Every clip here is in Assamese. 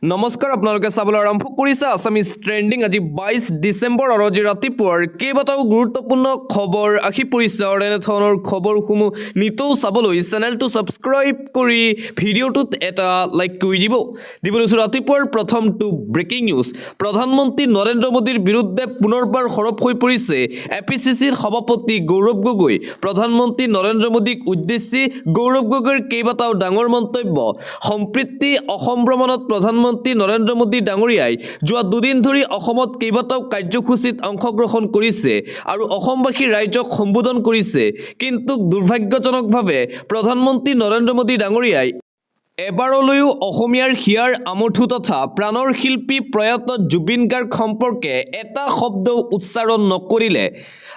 নমস্কাৰ আপোনালোকে চাবলৈ আৰম্ভ কৰিছে আছামিজ ট্ৰেণ্ডিং আজি 22 ডিচেম্বৰ আৰু আজি ৰাতিপুৱাৰ কেইবাটাও গুৰুত্বপূৰ্ণ খবৰ আহি পৰিছে আৰু এনেধৰণৰ খবৰসমূহ নিতৌ চাবলৈ চেনেলটো ছাবস্ক্ৰাইব কৰি ভিডিঅ'টোত এটা লাইক কৰি দিব লৈছোঁ ৰাতিপুৱাৰ প্ৰথমটো ব্ৰেকিং নিউজ প্ৰধানমন্ত্ৰী নৰেন্দ্ৰ মোদীৰ বিৰুদ্ধে পুনৰবাৰ সৰব হৈ পৰিছে এপিচিচিৰ সভাপতি গৌৰৱ গগৈ প্ৰধানমন্ত্ৰী নৰেন্দ্ৰ মোদীক উদ্দেশ্যি গৌৰৱ গগৈৰ কেইবাটাও ডাঙৰ মন্তব্য সম্প্ৰীতি অসম ভ্ৰমণত প্ৰধানমন্ত্ৰী নৰেন্দ্ৰ মোদী ডাঙৰীয়াই যোৱা দুদিন ধৰি অসমত কেইবাটাও কাৰ্যসূচীত অংশগ্ৰহণ কৰিছে আৰু অসমবাসী ৰাইজক সম্বোধন কৰিছে কিন্তু দুৰ্ভাগ্যজনকভাৱে প্ৰধানমন্ত্ৰী নৰেন্দ্ৰ মোদী ডাঙৰীয়াই এবাৰলৈও অসমীয়াৰ হিয়াৰ আমঠু তথা প্ৰাণৰ শিল্পী প্ৰয়াত জুবিন গাৰ্গ সম্পৰ্কে এটা শব্দও উচ্চাৰণ নকৰিলে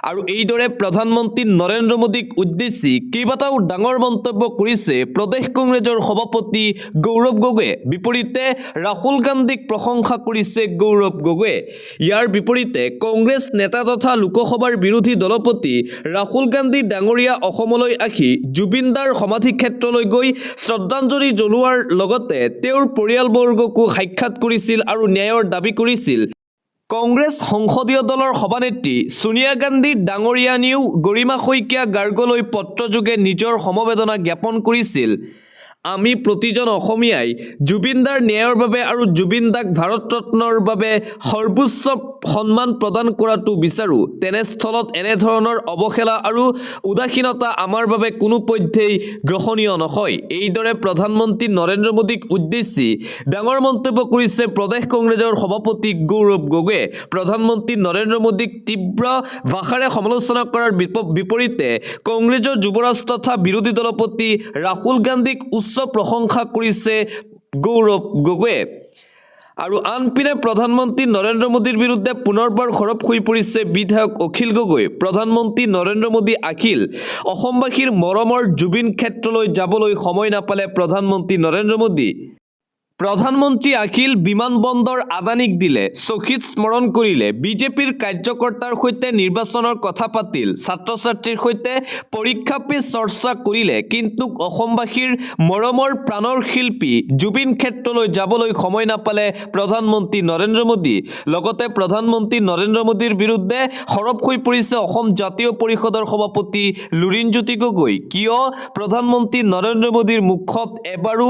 আৰু এইদৰে প্ৰধানমন্ত্ৰী নৰেন্দ্ৰ মোদীক উদ্দেশ্যি কেইবাটাও ডাঙৰ মন্তব্য কৰিছে প্ৰদেশ কংগ্ৰেছৰ সভাপতি গৌৰৱ গগৈয়ে বিপৰীতে ৰাহুল গান্ধীক প্ৰশংসা কৰিছে গৌৰৱ গগৈয়ে ইয়াৰ বিপৰীতে কংগ্ৰেছ নেতা তথা লোকসভাৰ বিৰোধী দলপতি ৰাহুল গান্ধী ডাঙৰীয়া অসমলৈ আহি জুবিন দাৰ সমাধিক্ষেত্ৰলৈ গৈ শ্ৰদ্ধাঞ্জলি জনোৱাৰ লগতে তেওঁৰ পৰিয়ালবৰ্গকো সাক্ষাৎ কৰিছিল আৰু ন্যায়ৰ দাবী কৰিছিল কংগ্ৰেছ সংসদীয় দলৰ সভানেত্ৰী সোনিয়া গান্ধী ডাঙৰীয়ানীও গৰিমা শইকীয়া গাৰ্গলৈ পত্ৰযোগে নিজৰ সমবেদনা জ্ঞাপন কৰিছিল আমি প্ৰতিজন অসমীয়াই জুবিন দাৰ ন্যায়ৰ বাবে আৰু জুবিন দাক ভাৰত ৰত্নৰ বাবে সৰ্বোচ্চ সন্মান প্ৰদান কৰাটো বিচাৰোঁ তেনেস্থলত এনেধৰণৰ অৱহেলা আৰু উদাসীনতা আমাৰ বাবে কোনোপধ্যেই গ্ৰহণীয় নহয় এইদৰে প্ৰধানমন্ত্ৰী নৰেন্দ্ৰ মোদীক উদ্দেশ্যি ডাঙৰ মন্তব্য কৰিছে প্ৰদেশ কংগ্ৰেছৰ সভাপতি গৌৰৱ গগৈয়ে প্ৰধানমন্ত্ৰী নৰেন্দ্ৰ মোদীক তীব্ৰ ভাষাৰে সমালোচনা কৰাৰ বিপৰীতে কংগ্ৰেছৰ যুৱৰাজ তথা বিৰোধী দলপতি ৰাহুল গান্ধীক উচ্চ প্ৰশংসা কৰিছে গৌৰৱ গগৈয়ে আৰু আনপিনে প্ৰধানমন্ত্ৰী নৰেন্দ্ৰ মোদীৰ বিৰুদ্ধে পুনৰবাৰ সৰব হৈ পৰিছে বিধায়ক অখিল গগৈ প্ৰধানমন্ত্ৰী নৰেন্দ্ৰ মোদী আখিল অসমবাসীৰ মৰমৰ জুবিন ক্ষেত্ৰলৈ যাবলৈ সময় নাপালে প্ৰধানমন্ত্ৰী নৰেন্দ্ৰ মোদী প্ৰধানমন্ত্ৰী আখিল বিমানবন্দৰ আদানীক দিলে চকীত স্মৰণ কৰিলে বিজেপিৰ কাৰ্যকৰ্তাৰ সৈতে নিৰ্বাচনৰ কথা পাতিল ছাত্ৰ ছাত্ৰীৰ সৈতে পৰীক্ষা পে চৰ্চা কৰিলে কিন্তু অসমবাসীৰ মৰমৰ প্ৰাণৰ শিল্পী জুবিন ক্ষেত্ৰলৈ যাবলৈ সময় নাপালে প্ৰধানমন্ত্ৰী নৰেন্দ্ৰ মোদী লগতে প্ৰধানমন্ত্ৰী নৰেন্দ্ৰ মোদীৰ বিৰুদ্ধে সৰব হৈ পৰিছে অসম জাতীয় পৰিষদৰ সভাপতি লুৰিণজ্যোতি গগৈ কিয় প্ৰধানমন্ত্ৰী নৰেন্দ্ৰ মোদীৰ মুখত এবাৰো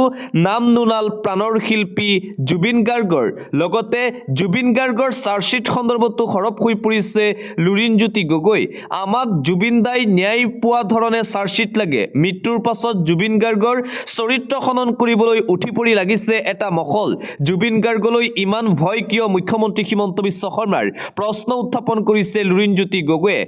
নাম নোলাল প্ৰাণৰ শিল্পী জুবিন গাৰ্গৰ লগতে জুবিন গাৰ্গৰ চাৰ্জশ্বিট সন্দৰ্ভতো সৰব হৈ পৰিছে লুৰিণজ্যোতি গগৈ আমাক জুবিন দাই ন্যায় পোৱা ধৰণে চাৰ্জশ্বিট লাগে মৃত্যুৰ পাছত জুবিন গাৰ্গৰ চৰিত্ৰ খনন কৰিবলৈ উঠি পৰি লাগিছে এটা মহল জুবিন গাৰ্গলৈ ইমান ভয় কিয় মুখ্যমন্ত্ৰী হিমন্ত বিশ্ব শৰ্মাৰ প্ৰশ্ন উত্থাপন কৰিছে লুৰিণজ্যোতি গগৈয়ে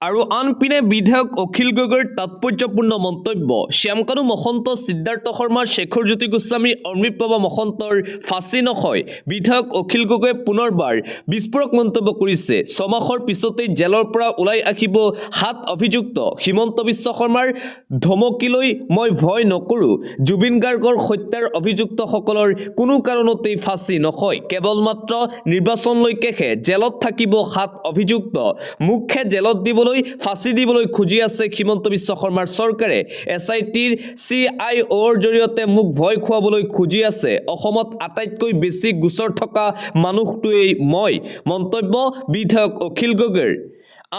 আৰু আনপিনে বিধায়ক অখিল গগৈৰ তাৎপৰ্যপূৰ্ণ মন্তব্য শ্যামকানু মহন্ত সিদ্ধাৰ্থ শৰ্মা শেখৰজ্যোতি গোস্বামী অমৃতপ্ৰভা মহন্তৰ ফাঁচি নহয় বিধায়ক অখিল গগৈয়ে পুনৰবাৰ বিস্ফোৰক মন্তব্য কৰিছে ছমাহৰ পিছতেই জেলৰ পৰা ওলাই আহিব 7 অভিযুক্ত হিমন্ত বিশ্ব শৰ্মাৰ ধমকিলৈ মই ভয় নকৰোঁ জুবিন গাৰ্গৰ হত্যাৰ অভিযুক্তসকলৰ কোনো কাৰণতেই ফাঁচি নহয় কেৱল মাত্ৰ নিৰ্বাচনলৈকেহে জেলত থাকিব 7 অভিযুক্ত মুখ্য জেলত দিব ফাঁচি দিবলৈ খুজি আছে হিমন্ত বিশ্ব শৰ্মাৰ চৰকাৰে এছআইটিৰ CIOৰ জৰিয়তে মোক ভয় খুৱাবলৈ খুজি আছে অসমত আটাইতকৈ বেছি গোচৰ থকা মানুহটোৱেই মই মন্তব্য বিধায়ক অখিল গগৈৰ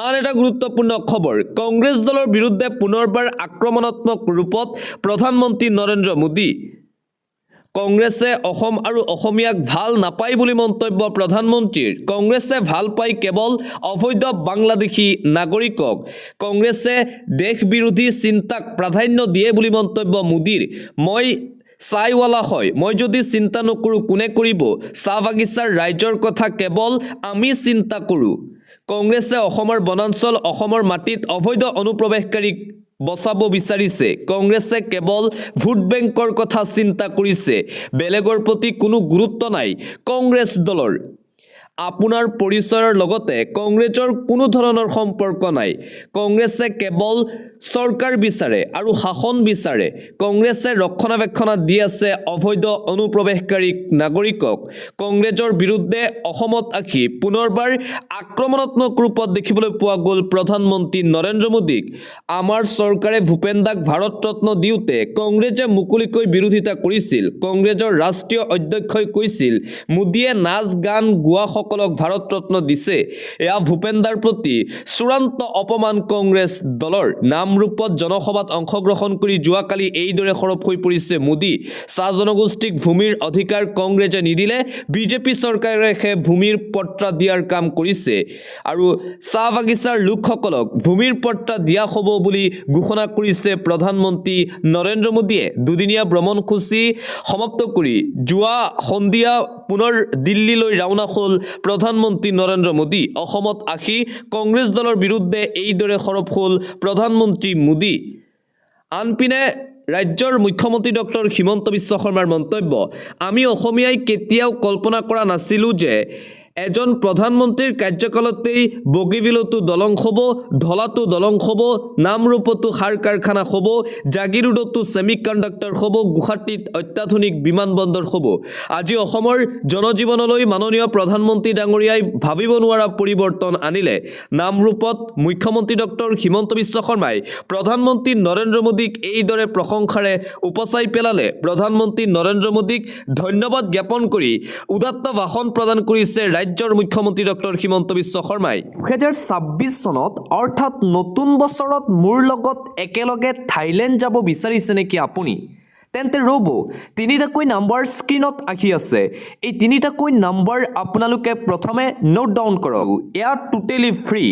আন এটা গুৰুত্বপূৰ্ণ খবৰ কংগ্ৰেছ দলৰ বিৰুদ্ধে পুনৰবাৰ আক্ৰমণাত্মক ৰূপত প্ৰধানমন্ত্ৰী নৰেন্দ্ৰ মোদী কংগ্ৰেছে অসম আৰু অসমীয়াক ভাল নাপায় বুলি মন্তব্য প্ৰধানমন্ত্ৰীৰ কংগ্ৰেছে ভাল পায় কেৱল অবৈধ বাংলাদেশী নাগৰিকক কংগ্ৰেছে দেশ বিৰোধী চিন্তাক প্ৰাধান্য দিয়ে বুলি মন্তব্য মোদীৰ মই চাইৱালা হয় মই যদি চিন্তা নকৰোঁ কোনে কৰিব চাহ বাগিচাৰ ৰাইজৰ কথা কেৱল আমি চিন্তা কৰোঁ কংগ্ৰেছে অসমৰ বনাঞ্চল অসমৰ মাটিত অবৈধ অনুপ্ৰৱেশকাৰীক বচাব বিচাৰিছে কংগ্ৰেছে কেৱল ভোট বেংকৰ কথা চিন্তা কৰিছে বেলেগৰ প্ৰতি কোনো গুৰুত্ব নাই কংগ্ৰেছ দলৰ আপোনাৰ পৰিচয়ৰ লগতে কংগ্ৰেছৰ কোনো ধৰণৰ সম্পৰ্ক নাই। কংগ্ৰেছে কেৱল চৰকাৰ বিচাৰে আৰু শাসন বিচাৰে। কংগ্ৰেছে ৰক্ষণাবেক্ষণ দি আছে অবৈধ অনুপ্ৰৱেশকাৰী নাগৰিকক। কংগ্ৰেছৰ বিৰুদ্ধে অসমত আহি পুনৰবাৰ আক্ৰমণাত্মক ৰূপত দেখিবলৈ পোৱা গ'ল প্ৰধানমন্ত্ৰী নৰেন্দ্ৰ মোদীক। আমাৰ চৰকাৰে ভূপেন দাক ভাৰত ৰত্ন দিওঁতে কংগ্ৰেছে মুকলিকৈ বিৰোধিতা কৰিছিল। কংগ্ৰেছৰ ৰাষ্ট্ৰীয় অধ্যক্ষই কৈছিল, মোদীয়ে নাচ গান গোৱাসকলক ভাৰত ৰত্ন দিছে। এয়া ভূপেন দাৰ প্ৰতি চূড়ান্ত অপমান। কংগ্ৰেছ দলৰ নামৰূপত জনসভাত অংশগ্ৰহণ কৰি যোৱাকালি এইদৰে সৰব হৈ পৰিছে মোদী। চাহ জনগোষ্ঠীক ভূমিৰ অধিকাৰ কংগ্ৰেছে নিদিলে, বিজেপি চৰকাৰে ভূমিৰ পট্টা দিয়াৰ কাম কৰিছে আৰু চাহ বাগিচাৰ লোকসকলক ভূমিৰ পট্টা দিয়া হ'ব বুলি ঘোষণা কৰিছে প্ৰধানমন্ত্ৰী নৰেন্দ্ৰ মোদীয়ে। দুদিনীয়া ভ্ৰমণসূচী সমাপ্ত কৰি যোৱা সন্ধিয়া পুনৰ দিল্লীলৈ ৰাওনা হ'ল প্ৰধানমন্ত্ৰী নৰেন্দ্ৰ মোদী। অসমত আহি কংগ্ৰেছ দলৰ বিৰুদ্ধে এইদৰে সৰব হ'ল প্ৰধানমন্ত্ৰী মোদী। আনপিনে ৰাজ্যৰ মুখ্যমন্ত্ৰী ডক্টৰ হিমন্ত বিশ্ব শৰ্মাৰ মন্তব্য, আমি অসমীয়াই কেতিয়াও কল্পনা কৰা নাছিলোঁ যে এজন প্ৰধানমন্ত্ৰীৰ কাৰ্যকালতেই বগীবিলতো দলং হ'ব, ঢলাতো দলং হ'ব, নামৰূপতো সাৰ কাৰখানা হ'ব, জাগিৰোডতো ছেমি কণ্ডাক্টৰ হ'ব, গুৱাহাটীত অত্যাধুনিক বিমানবন্দৰ হ'ব। আজি অসমৰ জনজীৱনলৈ মাননীয় প্ৰধানমন্ত্ৰী ডাঙৰীয়াই ভাবিব নোৱাৰা পৰিৱৰ্তন আনিলে। নামৰূপত মুখ্যমন্ত্ৰী ডক্টৰ হিমন্ত বিশ্ব শৰ্মাই প্ৰধানমন্ত্ৰী নৰেন্দ্ৰ মোদীক এইদৰে প্ৰশংসাৰে উপচাই পেলালে। প্ৰধানমন্ত্ৰী নৰেন্দ্ৰ মোদীক ধন্যবাদ জ্ঞাপন কৰি উদাত্ত ভাষণ প্ৰদান কৰিছে ৰাজ্যৰ মুখ্যমন্ত্ৰী ডক্টৰ হিমন্ত বিশ্ব শৰ্মাই। 2026 চনত অৰ্থাৎ নতুন বছৰত মোৰ লগত একেলগে থাইলেণ্ড যাব বিচাৰিছে নেকি আপুনি? তেন্তে ৰ'ব, তিনিটাকৈ নাম্বাৰ স্ক্ৰীণত আহি আছে। এই তিনিটাকৈ নাম্বাৰ আপোনালোকে প্ৰথমে নোট ডাউন কৰক। এয়া টোটেলি ফ্ৰী।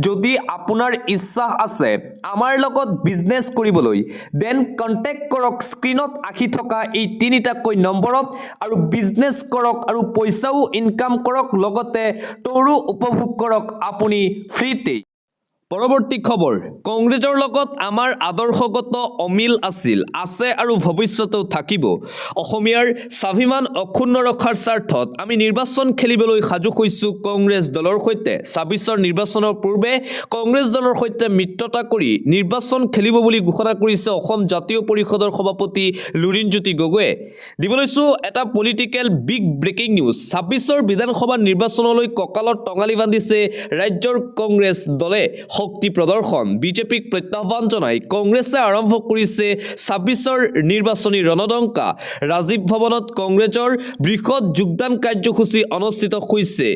যদি আপোনাৰ ইচ্ছা আছে আমাৰ লগত বিজনেছ কৰিবলৈ, দেন কণ্টেক্ট কৰক স্ক্ৰীণত আহি থকা এই তিনিটাকৈ নম্বৰত আৰু বিজনেছ কৰক আৰু পইচাও ইনকাম কৰক, লগতে টৌৰো উপভোগ কৰক আপুনি ফ্ৰীতেই। পৰৱৰ্তী খবৰ, কংগ্ৰেছৰ লগত আমাৰ আদৰ্শগত অমিল আছিল, আছে আৰু ভৱিষ্যতেও থাকিব। অসমীয়াৰ স্বাভিমান অক্ষুণ্ণ ৰখাৰ স্বাৰ্থত আমি নিৰ্বাচন খেলিবলৈ সাজু হৈছোঁ কংগ্ৰেছ দলৰ সৈতে। 26ৰ নিৰ্বাচনৰ পূৰ্বে কংগ্ৰেছ দলৰ সৈতে মিত্ৰতা কৰি নিৰ্বাচন খেলিব বুলি ঘোষণা কৰিছে অসম জাতীয় পৰিষদৰ সভাপতি লুৰিণজ্যোতি গগৈয়ে। দিব লৈছোঁ এটা পলিটিকেল বিগ ব্ৰেকিং নিউজ। 26ৰ বিধানসভা নিৰ্বাচনলৈ কঁকালত টঙালি বান্ধিছে ৰাজ্যৰ কংগ্ৰেছ দলে। শক্তি প্ৰদৰ্শন, বিজেপিক প্ৰত্যাহ্বান জনাই কংগ্ৰেছে আৰম্ভ কৰিছে 26ৰ নিৰ্বাচনী ৰণদংকা। ৰাজীৱ ভৱনত কংগ্ৰেছৰ বৃহৎ যোগদান কাৰ্যসূচী অনুষ্ঠিত হৈছে।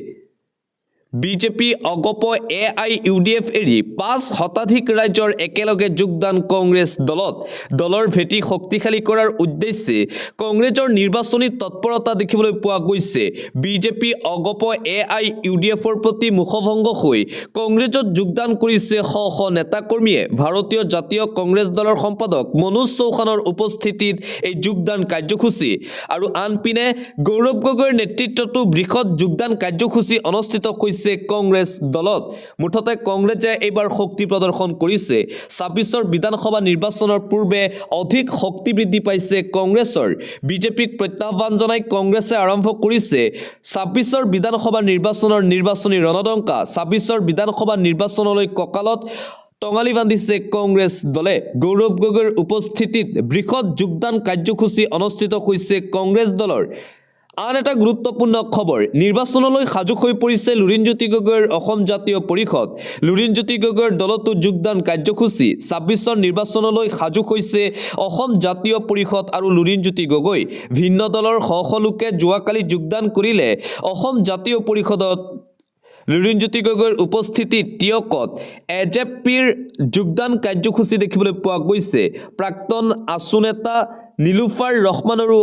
বিজেপি অগপ AIUDF এৰি 5 শতাধিক ৰাজ্যৰ একেলগে যোগদান কংগ্ৰেছ দলত। দলৰ ভেটি শক্তিশালী কৰাৰ উদ্দেশ্যে কংগ্ৰেছৰ নিৰ্বাচনী তৎপৰতা দেখিবলৈ পোৱা গৈছে। বিজেপি অগপ AIUDFৰ প্ৰতি মুখভংগ হৈ কংগ্ৰেছত যোগদান কৰিছে শ শ নেতাকৰ্মীয়ে। ভাৰতীয় জাতীয় কংগ্ৰেছ দলৰ সম্পাদক মনোজ চৌহানৰ উপস্থিতিত এই যোগদান কাৰ্যসূচী আৰু আনপিনে গৌৰৱ গগৈৰ নেতৃত্বতো বৃহৎ যোগদান কাৰ্যসূচী অনুষ্ঠিত হৈছে কংগ্ৰেছ দলত। মুঠতে কংগ্ৰেছে এইবাৰ শক্তি প্ৰদৰ্শন কৰিছে। 26ৰ বিধানসভা নিৰ্বাচনৰ পূৰ্বে অধিক শক্তি বৃদ্ধি পাইছে কংগ্ৰেছৰ। বিজেপিক প্ৰত্যাহ্বান জনাই কংগ্ৰেছে আৰম্ভ কৰিছে 26ৰ বিধানসভা নিৰ্বাচনৰ নিৰ্বাচনী ৰণদংকা। 26ৰ বিধানসভা নিৰ্বাচনলৈ কঁকালত টঙালি বান্ধিছে কংগ্ৰেছ দলে। গৌৰৱ গগৈৰ উপস্থিতিত বৃহৎ যোগদান কাৰ্যসূচী অনুষ্ঠিত হৈছে কংগ্ৰেছ দলৰ। আন এটা গুৰুত্বপূৰ্ণ খবৰ, নিৰ্বাচনলৈ সাজু হৈ পৰিছে লুৰিণজ্যোতি গগৈৰ অসম জাতীয় পৰিষদ। লুৰিণজ্যোতি গগৈৰ দলতো যোগদান কাৰ্যসূচী। 26ৰ নিৰ্বাচনলৈ সাজু হৈছে অসম জাতীয় পৰিষদ আৰু লুৰিণজ্যোতি গগৈ। ভিন্ন দলৰ শ শ লোকে যোৱাকালি যোগদান কৰিলে অসম জাতীয় পৰিষদত। লুৰিণজ্যোতি গগৈৰ উপস্থিতিত টিয়কত AJPৰ যোগদান কাৰ্যসূচী দেখিবলৈ পোৱা গৈছে। প্ৰাক্তন আছু নেতা নীলুফাৰ ৰহমানৰো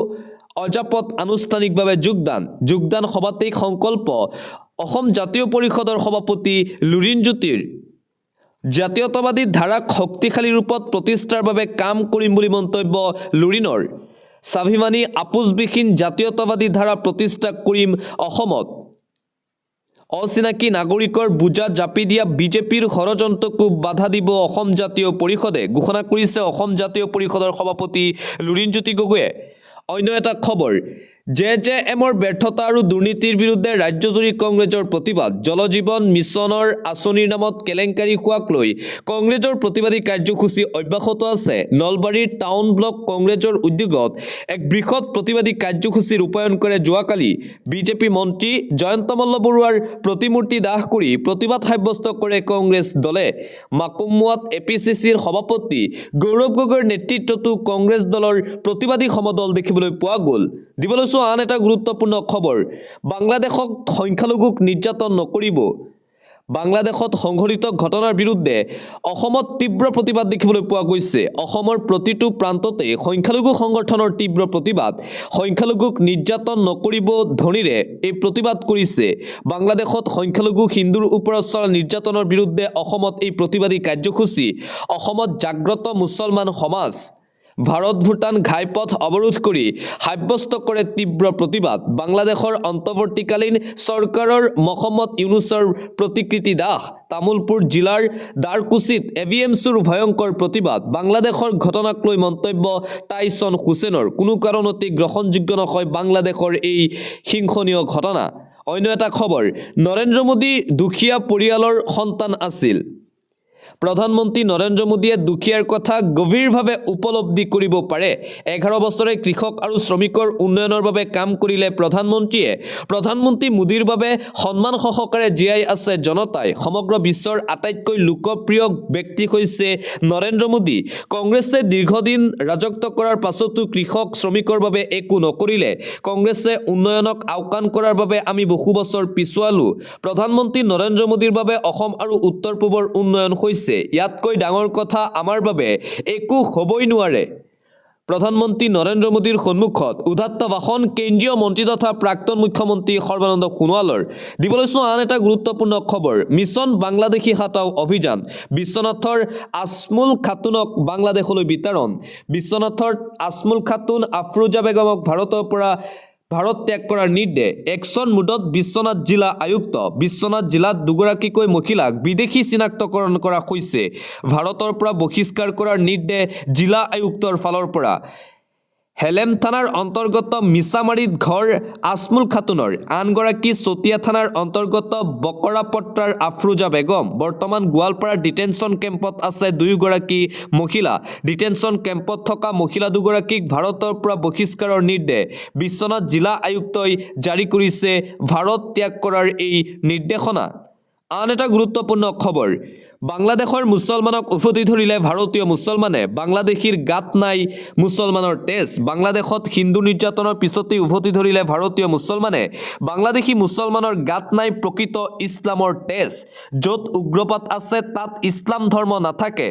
অজাপত আনুষ্ঠানিকভাৱে যোগদান সভাতেই সংকল্প অসম জাতীয় পৰিষদৰ সভাপতি লুৰিণজ্যোতিৰ। জাতীয়তাবাদী ধাৰাক শক্তিশালী ৰূপত প্ৰতিষ্ঠাৰ বাবে কাম কৰিম বুলি মন্তব্য লুৰিণৰ। স্বাভিমানী আপোচবিহীন জাতীয়তাবাদী ধাৰা প্ৰতিষ্ঠা কৰিম অসমত। অচিনাকি নাগৰিকৰ বোজা জাপি দিয়া বিজেপিৰ ষড়যন্ত্ৰকো বাধা দিব অসম জাতীয় পৰিষদে, ঘোষণা কৰিছে অসম জাতীয় পৰিষদৰ সভাপতি লুৰিণজ্যোতি গগৈয়ে। অন্য এটা খবৰ, জেজেএমৰ ব্যৰ্থতা আৰু দুৰ্নীতিৰ বিৰুদ্ধে ৰাজ্যজুৰি কংগ্ৰেছৰ প্ৰতিবাদ জল জীৱন মিছনৰ আঁচনিৰ নামত কেলেংকাৰী হোৱাক লৈ কংগ্ৰেছৰ প্ৰতিবাদী কাৰ্যসূচী অব্যাহত আছে নলবাৰীৰ টাউন ব্লক কংগ্ৰেছৰ উদ্যোগত এক বৃহৎ প্ৰতিবাদী কাৰ্যসূচী ৰূপায়ণ কৰে যোৱাকালি বিজেপি মন্ত্ৰী জয়ন্ত মল্ল বৰুৱাৰ প্ৰতিমূৰ্তি দাহ কৰি প্ৰতিবাদ সাব্যস্ত কৰে কংগ্ৰেছ দলে মাকুমুৱাত এপিচিচিৰ সভাপতি গৌৰৱ গগৈৰ নেতৃত্বতো কংগ্ৰেছ দলৰ প্ৰতিবাদী সমদল দেখিবলৈ পোৱা গ'ল দিবলৈ আন এটা গুৰুত্বপূৰ্ণ খবৰ বাংলাদেশক সংখ্যালঘুক নিৰ্যাতন নকৰিব বাংলাদেশত সংঘটিত ঘটনাৰ বিৰুদ্ধে অসমত তীব্ৰ প্ৰতিবাদ দেখিবলৈ পোৱা গৈছে অসমৰ প্ৰতিটো প্ৰান্ততে সংখ্যালঘু সংগঠনৰ তীব্ৰ প্ৰতিবাদ সংখ্যালঘুক নিৰ্যাতন নকৰিব ধ্বনিৰে এই প্ৰতিবাদ কৰিছে বাংলাদেশত সংখ্যালঘু হিন্দুৰ ওপৰত চলা নিৰ্যাতনৰ বিৰুদ্ধে অসমত এই প্ৰতিবাদী কাৰ্যসূচী অসমত জাগ্ৰত মুছলমান সমাজ ভাৰত ভূটান ঘাইপথ অৱৰোধ কৰি সাব্যস্ত কৰে তীব্ৰ প্ৰতিবাদ বাংলাদেশৰ অন্তৰ্বৰ্তীকালীন চৰকাৰৰ মহম্মদ ইউনুছৰ প্ৰতিকৃতি দাহ তামুলপুৰ জিলাৰ দাৰকুছিত এভিএমচিৰ ভয়ংকৰ প্ৰতিবাদ বাংলাদেশৰ ঘটনাক লৈ মন্তব্য টাইছন হুছেইনৰ কোনো কাৰণতে গ্ৰহণযোগ্য নহয় বাংলাদেশৰ এই হিংসনীয় ঘটনা অন্য এটা খবৰ নৰেন্দ্ৰ মোদী দুখীয়া পৰিয়ালৰ সন্তান আছিল প্ৰধানমন্ত্ৰী নৰেন্দ্ৰ মোদীয়ে দুখীয়াৰ কথা গভীৰভাৱে উপলব্ধি কৰিব পাৰে 11 বছৰে কৃষক আৰু শ্ৰমিকৰ উন্নয়নৰ বাবে কাম কৰিলে প্ৰধানমন্ত্ৰী মোদীৰ বাবে সন্মান সহকাৰে জীয়াই আছে জনতাই সমগ্ৰ বিশ্বৰ আটাইতকৈ লোকপ্ৰিয় ব্যক্তি হৈছে নৰেন্দ্ৰ মোদী কংগ্ৰেছে দীৰ্ঘদিন ৰাজত্ব কৰাৰ পাছতো কৃষক শ্ৰমিকৰ বাবে একো নকৰিলে কংগ্ৰেছে উন্নয়নক আওকাণ কৰাৰ বাবে আমি বহু বছৰ পিছুৱালো প্ৰধানমন্ত্ৰী নৰেন্দ্ৰ মোদীৰ বাবে অসম আৰু উত্তৰ পূবৰ উন্নয়ন হৈছে ইয়াতকৈ ডাঙৰ কথা আমাৰ বাবে একো হ'বই নোৱাৰে প্ৰধানমন্ত্ৰী নৰেন্দ্ৰ মোদীৰ সন্মুখত উদাত্ত ভাষণ কেন্দ্ৰীয় মন্ত্ৰী তথা প্ৰাক্তন মুখ্যমন্ত্ৰী সৰ্বানন্দ সোণোৱালৰ দিবলৈ আন এটা গুৰুত্বপূৰ্ণ খবৰ মিছন বাংলাদেশী হাটাও অভিযান বিশ্বনাথৰ আসমুল খাতুনক বাংলাদেশলৈ বিতৰণ বিশ্বনাথৰ আসমুল খাতুন আফৰোজা বেগমক ভাৰত ত্যাগ কৰাৰ নিৰ্দেশ একশ্যন মুডত বিশ্বনাথ জিলা আয়ুক্ত বিশ্বনাথ জিলাত দুগৰাকীকৈ মহিলাক বিদেশী চিনাক্তকৰণ কৰা হৈছে ভাৰতৰ পৰা বহিষ্কাৰ কৰাৰ নিৰ্দেশ জিলা আয়ুক্তৰ ফালৰ পৰা হেলেম থানাৰ অন্তৰ্গত মিছামাৰীত ঘৰ আসমুল খাতুনৰ আনগৰাকী চতিয়া থানাৰ অন্তৰ্গত বকৰাপট্টাৰ আফৰোজা বেগম বৰ্তমান গোৱালপাৰা ডিটেনশ্যন কেম্পত আছে দুয়োগৰাকী মহিলা ডিটেনশ্যন কেম্পত থকা মহিলা দুগৰাকীক ভাৰতৰ পৰা বহিষ্কাৰৰ নিৰ্দেশ বিশ্বনাথ জিলা আয়ুক্তই জাৰি কৰিছে ভাৰত ত্যাগ কৰাৰ এই নিৰ্দেশনা আন এটা গুৰুত্বপূৰ্ণ খবৰ বাংলাদেশৰ মুছলমানক উভতি ধৰিলে ভাৰতীয় মুছলমানে বাংলাদেশীৰ গাত নাই মুছলমানৰ তেজ বাংলাদেশত হিন্দু নিৰ্যাতনৰ পিছতেই উভতি ধৰিলে ভাৰতীয় মুছলমানে বাংলাদেশী মুছলমানৰ গাত নাই প্ৰকৃত ইছলামৰ তেজ য'ত উগ্ৰবাদ আছে তাত ইছলাম ধৰ্ম নাথাকে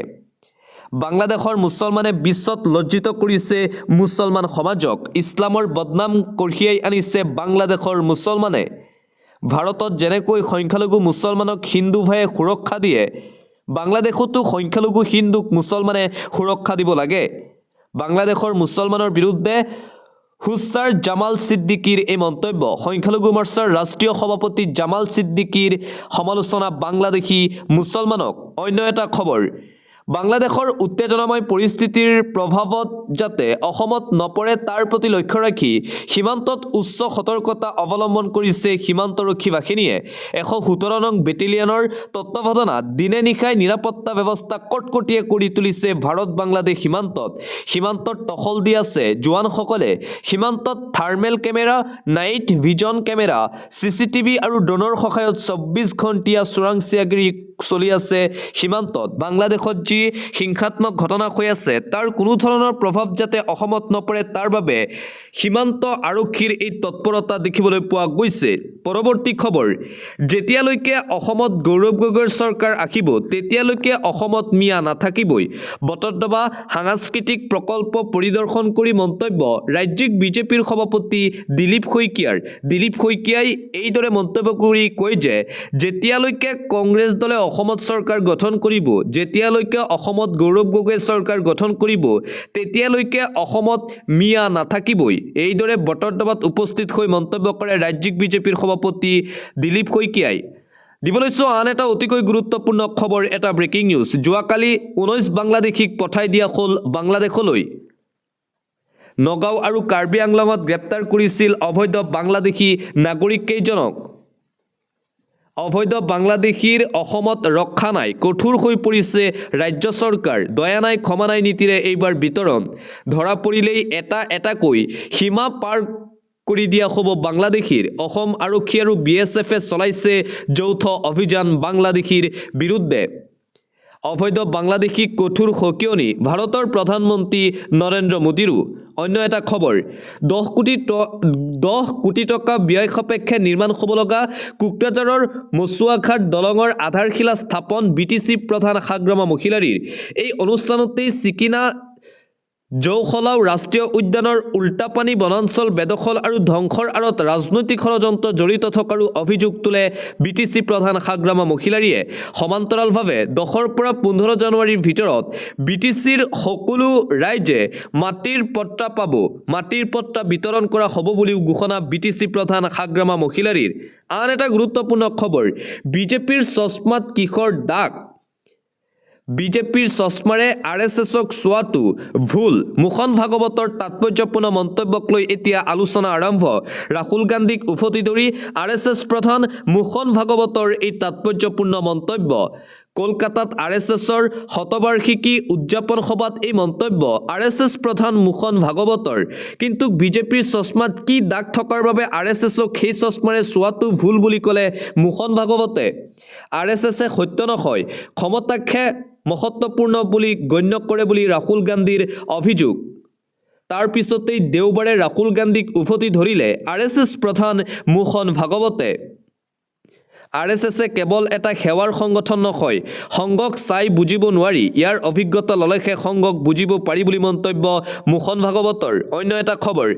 বাংলাদেশৰ মুছলমানে বিশ্বত লজ্জিত কৰিছে মুছলমান সমাজক ইছলামৰ বদনাম কঢ়িয়াই আনিছে বাংলাদেশৰ মুছলমানে ভাৰতত যেনেকৈ সংখ্যালঘু মুছলমানক হিন্দু ভাইয়ে সুৰক্ষা দিয়ে বাংলাদেশতো সংখ্যালঘু হিন্দুক মুছলমানে সুৰক্ষা দিব লাগে বাংলাদেশৰ মুছলমানৰ বিৰুদ্ধে হুছাৰ জামাল ছিদ্দিকীৰ এই মন্তব্য সংখ্যালঘু মৰ্চাৰ ৰাষ্ট্ৰীয় সভাপতি জামাল ছিদ্দিকীৰ সমালোচনা বাংলাদেশী মুছলমানক অন্য এটা খবৰ বাংলাদেশৰ উত্তেজনাময় পৰিস্থিতিৰ প্ৰভাৱত যাতে অসমত নপৰে তাৰ প্ৰতি লক্ষ্য ৰাখি সীমান্তত উচ্চ সতৰ্কতা অৱলম্বন কৰিছে সীমান্তৰক্ষী বাহিনীয়ে 117 নং বেটেলিয়নৰ তত্ত্বাৱধানত দিনে নিশাই নিৰাপত্তা ব্যৱস্থা কটকটীয়া কৰি তুলিছে ভাৰত বাংলাদেশ সীমান্তত টহল দি আছে জোৱানসকলে সীমান্তত thermal camera night vision camera CCTV আৰু ড্ৰোনৰ সহায়ত 24 ঘণ্টীয়া চোৰাংচিয়াগিৰি চলি আছে সীমান্তত বাংলাদেশত যি হিংসাত্মক ঘটনা হৈ আছে তাৰ কোনো ধৰণৰ প্ৰভাৱ যাতে অসমত নপৰে তাৰ বাবে সীমান্ত আৰক্ষীৰ এই তৎপৰতা দেখিবলৈ পোৱা গৈছে পৰৱৰ্তী খবৰ যেতিয়ালৈকে অসমত গৌৰৱ গগৈৰ চৰকাৰ আহিব তেতিয়ালৈকে অসমত মিয়া নাথাকিবই বটদ্ৰৱা সাংস্কৃতিক প্ৰকল্প পৰিদৰ্শন কৰি মন্তব্য ৰাজ্যিক বিজেপিৰ সভাপতি দিলীপ শইকীয়াই এইদৰে মন্তব্য কৰি কয় যে যেতিয়ালৈকে কংগ্ৰেছ দলে অসমত চৰকাৰ গঠন কৰিব যেতিয়ালৈকে অসমত গৌৰৱ গগৈ চৰকাৰ গঠন কৰিব তেতিয়ালৈকে অসমত মিয়া নাথাকিবই এইদৰে বটদ্ৰৱাত উপস্থিত হৈ মন্তব্য কৰে ৰাজ্যিক বিজেপিৰ সভাপতি দিলীপ শইকীয়াই দিবলৈ আন এটা অতিকৈ গুৰুত্বপূৰ্ণ খবৰ এটা ব্ৰেকিং নিউজ যোৱাকালি 19 বাংলাদেশীক পঠাই দিয়া হ'ল বাংলাদেশলৈ নগাঁও আৰু কাৰ্বি আংলঙত গ্ৰেপ্তাৰ কৰিছিল অবৈধ বাংলাদেশী নাগৰিক কেইজনক অবৈধ বাংলাদেশীৰ অসমত ৰক্ষা নাই কঠোৰ হৈ পৰিছে ৰাজ্য চৰকাৰ দয়া নাই ক্ষমা নাই নীতিৰে এইবাৰ বিতৰণ ধৰা পৰিলেই এটাকৈ সীমা পাৰ কৰি দিয়া হ'ব বাংলাদেশীৰ অসম আৰক্ষী আৰু বিএছএফে চলাইছে যৌথ অভিযান বাংলাদেশীৰ বিৰুদ্ধে অবৈধ বাংলাদেশীক কঠোৰ সকিয়নি ভাৰতৰ প্ৰধানমন্ত্ৰী নৰেন্দ্ৰ মোদীৰো অন্য এটা খবৰ 10 কোটি টকা ব্যয় সাপেক্ষে নিৰ্মাণ হ'ব লগা কোকৰাঝাৰৰ মচুৱাঘাট দলঙৰ আধাৰশিলা স্থাপন বিটিচি প্ৰধান সাগ্ৰামা মহিলাৰীৰ এই অনুষ্ঠানতেই চিকিনা জৌখলাও ৰাষ্ট্ৰীয় উদ্যানৰ উল্টাপানী বনাঞ্চল বেদখল আৰু ধ্বংসৰ আঁৰত ৰাজনৈতিক ষড়যন্ত্ৰ জড়িত থকাৰো অভিযোগ তোলে বিটিচি প্ৰধান সাগ্ৰামা মহিলাৰীয়ে সমান্তৰালভাৱে 10ৰ পৰা 15 জানুৱাৰীৰ ভিতৰত বিটিচিৰ সকলো ৰাইজে মাটিৰ পট্টা পাব মাটিৰ পট্টা বিতৰণ কৰা হ'ব বুলিও ঘোষণা বিটিচি প্ৰধান সাগ্ৰামা মহিলাৰীৰ আন এটা গুৰুত্বপূৰ্ণ খবৰ বিজেপিৰ চশমাত কিশোৰ দাগ বিজেপিৰ চশমাৰে আৰএছএছক চোৱাটো ভুল মোহন ভাগৱতৰ তাৎপৰ্যপূৰ্ণ মন্তব্যক লৈ এতিয়া আলোচনা আৰম্ভ ৰাহুল গান্ধীক উভতি ধৰি আৰএছএছ প্ৰধান মোহন ভাগৱতৰ এই তাৎপৰ্যপূৰ্ণ মন্তব্য কলকাতাত আৰএছএছৰ শতবাৰ্ষিকী উদযাপন সভাত এই মন্তব্য আৰএছএছ প্ৰধান মোহন ভাগৱতৰ কিন্তু বিজেপিৰ চশমাত কি দাগ থকাৰ বাবে আৰএছএছক সেই চশমাৰে চোৱাটো ভুল বুলি ক'লে মোহন ভাগৱতে আৰএছএছে সত্য নহয় ক্ষমতাকে মহত্বপূৰ্ণ বুলি গণ্য কৰে বুলি ৰাহুল গান্ধীৰ অভিযোগ তাৰ পিছতেই দেওবাৰে ৰাহুল গান্ধীক উভতি ধৰিলে আৰএছএছ প্ৰধান মোহন ভাগৱতে আৰএছএছে কেৱল এটা সেৱাৰ সংগঠন নহয় সংঘক চাই বুজিব নোৱাৰি ইয়াৰ অভিজ্ঞতা ললেহে সংঘক বুজিব পাৰি বুলি মন্তব্য মোহন ভাগৱতৰ অন্য এটা খবৰ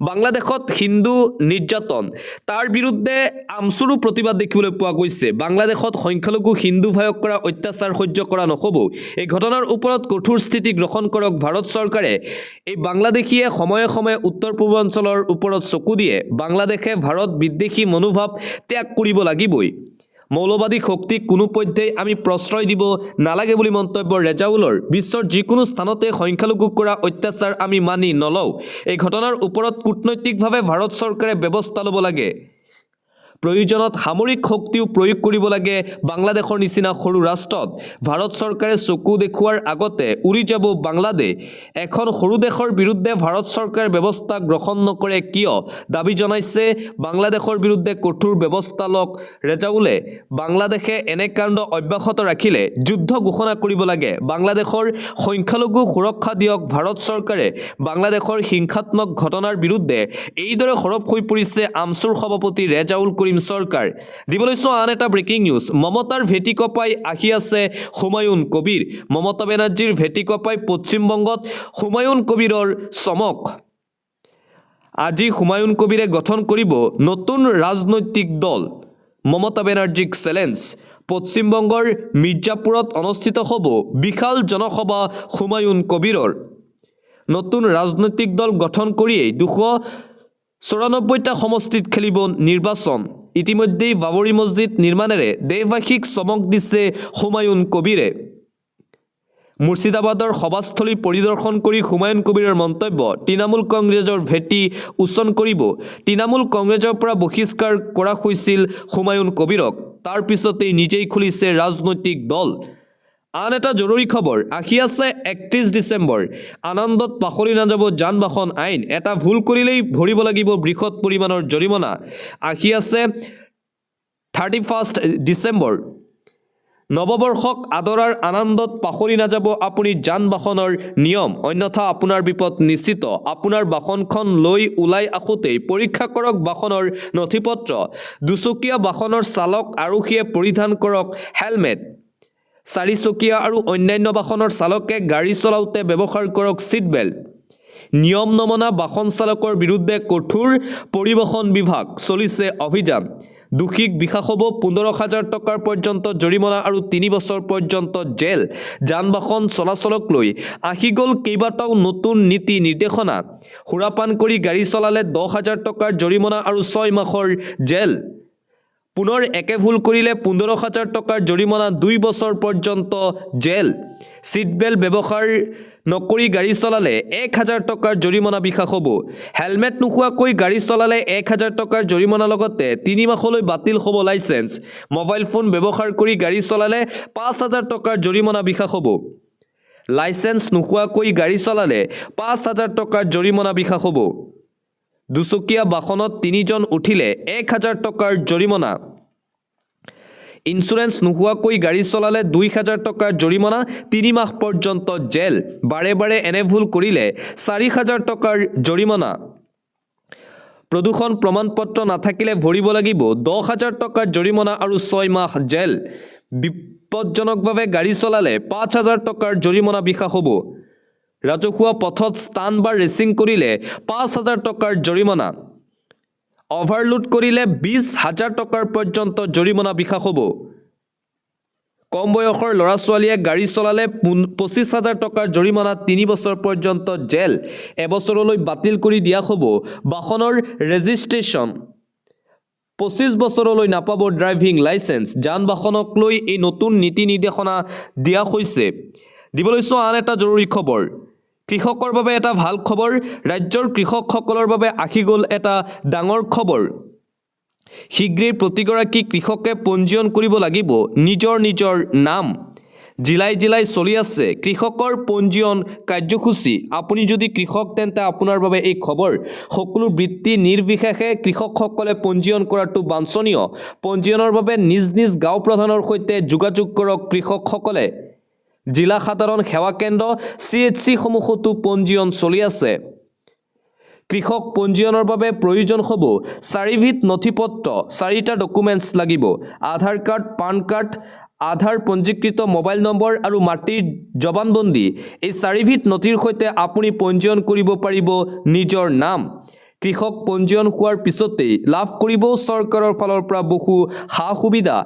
বাংলাদেশত হিন্দু নিৰ্যাতন তাৰ বিৰুদ্ধে আমচুৰো প্ৰতিবাদ দেখিবলৈ পোৱা গৈছে বাংলাদেশত সংখ্যালঘু হিন্দু ভায়ক কৰা অত্যাচাৰ সহ্য কৰা নহ'ব এই ঘটনাৰ ওপৰত কঠোৰ স্থিতি গ্ৰহণ কৰক ভাৰত চৰকাৰে এই বাংলাদেশীয়ে সময়ে সময়ে উত্তৰ পূৰ্বাঞ্চলৰ ওপৰত চকু দিয়ে বাংলাদেশে ভাৰত বিদ্বেষী মনোভাৱ ত্যাগ কৰিব লাগিবই মৌলবাদী শক্তিক কোনো পধ্যেই আমি প্ৰশ্ৰয় দিব নালাগে বুলি মন্তব্য ৰেজাউলৰ বিশ্বৰ যিকোনো স্থানতে সংখ্যালঘুক কৰা অত্যাচাৰ আমি মানি নলওঁ এই ঘটনাৰ ওপৰত কূটনৈতিকভাৱে ভাৰত চৰকাৰে ব্যৱস্থা ল'ব লাগে প্ৰয়োজনত সামৰিক শক্তিও প্ৰয়োগ কৰিব লাগে বাংলাদেশৰ নিচিনা সৰু ৰাষ্ট্ৰত ভাৰত চৰকাৰে চকু দেখুৱাৰ আগতে উৰি যাব বাংলাদেশ এখন সৰু দেশৰ বিৰুদ্ধে ভাৰত চৰকাৰে ব্যৱস্থা গ্ৰহণ নকৰে কিয় দাবী জনাইছে বাংলাদেশৰ বিৰুদ্ধে কঠোৰ ব্যৱস্থা লওক ৰেজাউলে বাংলাদেশে এনে কাণ্ড অব্যাহত ৰাখিলে যুদ্ধ ঘোষণা কৰিব লাগে বাংলাদেশৰ সংখ্যালঘু সুৰক্ষা দিয়ক ভাৰত চৰকাৰে বাংলাদেশৰ হিংসাত্মক ঘটনাৰ বিৰুদ্ধে এইদৰে সৰব হৈ পৰিছে আমচুৰ সভাপতি ৰেজাউল চৰকাৰ দিবলৈ আন এটা ব্ৰেকিং নিউজ মমতাৰ ভেটি কপাই আহি আছে হুমায়ুন কবিৰ মমতা বেনাৰ্জীৰ ভেটি কপাই পশ্চিমবংগত হুমায়ুন কবিৰৰ চমক আজি হুমায়ুন কবিৰে গঠন কৰিব নতুন ৰাজনৈতিক দল মমতা বেনাৰ্জীক চেলেঞ্জ পশ্চিমবংগৰ মিৰ্জাপুৰত অনুষ্ঠিত হ'ব বিশাল জনসভা হুমায়ুন কবিৰৰ নতুন ৰাজনৈতিক দল গঠন কৰিয়েই 294টা সমষ্টিত খেলিব নিৰ্বাচন ইতিমধ্যেই বাবৰি মছজিদ নিৰ্মাণেৰে দেশবাসীক চমক দিছে হুমায়ুন কবিৰে মুৰ্ছিদাবাদৰ সভাস্থলী পৰিদৰ্শন কৰি হুমায়ুন কবিৰৰ মন্তব্য তৃণমূল কংগ্ৰেছৰ ভেটি উচ্চন কৰিব তৃণমূল কংগ্ৰেছৰ পৰা বহিষ্কাৰ কৰা হৈছিল হুমায়ুন কবিৰক তাৰ পিছতেই নিজেই খুলিছে ৰাজনৈতিক দল আন এটা জৰুৰী খবৰ আহি আছে 31 ডিচেম্বৰ আনন্দত পাহৰি নাযাব যান বাহন আইন এটা ভুল কৰিলেই ভৰিব লাগিব বৃহৎ পৰিমাণৰ জৰিমনা আহি আছে 31 ডিচেম্বৰ নৱবৰ্ষক আদৰাৰ আনন্দত পাহৰি নাযাব আপুনি যান বাহনৰ নিয়ম অন্যথা আপোনাৰ বিপদ নিশ্চিত আপোনাৰ বাহনখন লৈ ওলাই আহোঁতেই পৰীক্ষা কৰক বাহনৰ নথিপত্ৰ দুচকীয়া বাহনৰ চালক আৰক্ষীয়ে পৰিধান কৰক হেলমেট চাৰিচকীয়া আৰু অন্যান্য বাহনৰ চালকে গাড়ী চলাওঁতে ব্যৱহাৰ কৰক সিট বেল্ট নিয়ম নমনা বাহন চালকৰ বিৰুদ্ধে কঠোৰ পৰিবহণ বিভাগ চলিছে অভিযান দোষীক বিশা হ'ব 15,000 টকাৰ পৰ্যন্ত জৰিমনা আৰু 3 বছৰ পৰ্যন্ত জেল যান বাহন চলাচলক লৈ আহি গ'ল কেইবাটাও নতুন নীতি নিৰ্দেশনা সুৰাপান কৰি গাড়ী চলালে 10,000 টকাৰ জৰিমনা আৰু 6 মাহৰ জেল পুনৰ একে ভুল কৰিলে 15,000 টকাৰ জৰিমনা 2 বছৰ পৰ্যন্ত জেল সিট বেল্ট ব্যৱহাৰ নকৰি গাড়ী চলালে 1000 টকাৰ জৰিমনা বিশা হ'ব হেলমেট নোখোৱাকৈ গাড়ী চলালে 1000 টকাৰ জৰিমনা লগতে 3 মাহলৈ বাতিল হ'ব লাইসেন্স মোবাইল ফোন ব্যৱহাৰ কৰি গাড়ী চলালে 5000 টকাৰ জৰিমনা বিশা হ'ব লাইসেন্স নোখোৱাকৈ গাড়ী চলালে 5000 টকাৰ জৰিমনা বিশা হ'ব দুচকীয়া বাহনত 3 জন উঠিলে 1000 টকাৰ জৰিমনা ইন্স্যুৰেন্স নোহোৱাকৈ গাড়ী চলালে 2000 টকাৰ জৰিমনা 3 মাহ পৰ্যন্ত জেল বাৰে বাৰে এনে ভুল কৰিলে 4000 টকাৰ জৰিমনা প্ৰদূষণ প্ৰমাণপত্ৰ নাথাকিলে ভৰিব লাগিব 10000 টকাৰ জৰিমনা আৰু 6 মাহ জেল বিপদজনকভাৱে গাড়ী চলালে 5000 টকাৰ জৰিমনা বিশা হ'ব ৰাজহুৱা পথত স্থান বা ৰেচিং কৰিলে 5000 টকাৰ জৰিমনা ওভাৰলোড কৰিলে 20000 টকাৰ পৰ্যন্ত জৰিমনা বিশা হ'ব কম বয়সৰ ল'ৰা ছোৱালীয়ে গাড়ী চলালে 25000 টকাৰ জৰিমনা 3 বছৰ পৰ্যন্ত জেল এবছৰলৈ বাতিল কৰি দিয়া হ'ব বাহনৰ ৰেজিষ্ট্ৰেচন 25 বছৰলৈ নাপাব ড্ৰাইভিং লাইসেন্স যান বাহনক লৈ এই নতুন নীতি নিৰ্দেশনা দিয়া হৈছে দিবলৈছো আন এটা জৰুৰী খবৰ কৃষকৰ বাবে এটা ভাল খবৰ ৰাজ্যৰ কৃষকসকলৰ বাবে আহি গ'ল এটা ডাঙৰ খবৰ শীঘ্ৰেই প্ৰতিগৰাকী কৃষকে পঞ্জীয়ন কৰিব লাগিব নিজৰ নাম জিলাই জিলাই চলি আছে কৃষকৰ পঞ্জীয়ন কাৰ্যসূচী আপুনি যদি কৃষক তেন্তে আপোনাৰ বাবে এই খবৰ সকলো বৃত্তি নিৰ্বিশেষে কৃষকসকলে পঞ্জীয়ন কৰাটো বাঞ্ছনীয় পঞ্জীয়নৰ বাবে নিজ গাঁও প্ৰধানৰ সৈতে যোগাযোগ কৰক কৃষকসকলে জিলা সাধাৰণ সেৱা কেন্দ্ৰ CHC সমূহতো পঞ্জীয়ন চলি আছে কৃষক পঞ্জীয়নৰ বাবে প্ৰয়োজন হ'ব 4বিধ নথিপত্ৰ 4টা ডকুমেন্টছ লাগিব আধাৰ কাৰ্ড পান কাৰ্ড আধাৰ পঞ্জীকৃত মোবাইল নম্বৰ আৰু মাটিৰ জবানবন্দী এই 4বিধ নথিৰ সৈতে আপুনি পঞ্জীয়ন কৰিব পাৰিব নিজৰ নাম কৃষক পঞ্জীয়ন হোৱাৰ পিছতেই লাভ কৰিব চৰকাৰৰ ফালৰ পৰা বহু হা সুবিধা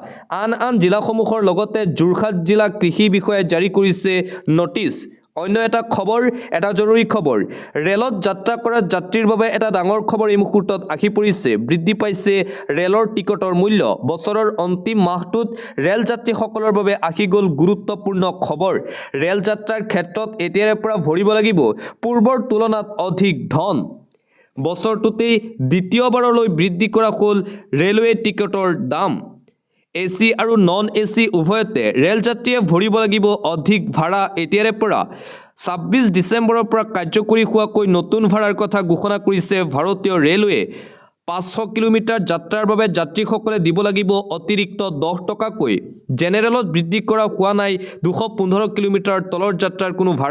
আন জিলাসমূহৰ লগতে যোৰহাট জিলা কৃষি বিষয়ে জাৰি কৰিছে নটিচ অন্য এটা খবৰ এটা জৰুৰী খবৰ ৰেলত যাত্ৰা কৰা যাত্ৰীৰ বাবে এটা ডাঙৰ খবৰ এই মুহূৰ্তত আহি পৰিছে বৃদ্ধি পাইছে ৰেলৰ টিকটৰ মূল্য বছৰৰ অন্তিম মাহটোত ৰেল যাত্ৰীসকলৰ বাবে আহি গ'ল গুৰুত্বপূৰ্ণ খবৰ ৰেল যাত্ৰাৰ ক্ষেত্ৰত এতিয়াৰে পৰা ভৰিব লাগিব পূৰ্বৰ তুলনাত অধিক ধন বছৰটোতেই দ্বিতীয়বাৰলৈ বৃদ্ধি কৰা হ'ল ৰেলৱে টিকটৰ দাম AC আৰু নন AC উভয়তে ৰেল যাত্ৰীয়ে ভৰিব লাগিব অধিক ভাড়া এতিয়াৰে পৰা 26 ডিসেম্বৰৰ পৰা কাৰ্যকৰী হোৱাকৈ নতুন ভাড়াৰ কথা ঘোষণা কৰিছে ভাৰতীয় ৰেলৱে 500 কিলোমিটাৰ যাত্ৰাৰ বাবে যাত্ৰীসকলে দিব লাগিব অতিৰিক্ত 10 টকাকৈ জেনেৰেলত বৃদ্ধি কৰা হোৱা নাই 215 কিলোমিটাৰ তলৰ যাত্ৰাৰ কোনো ভাড়া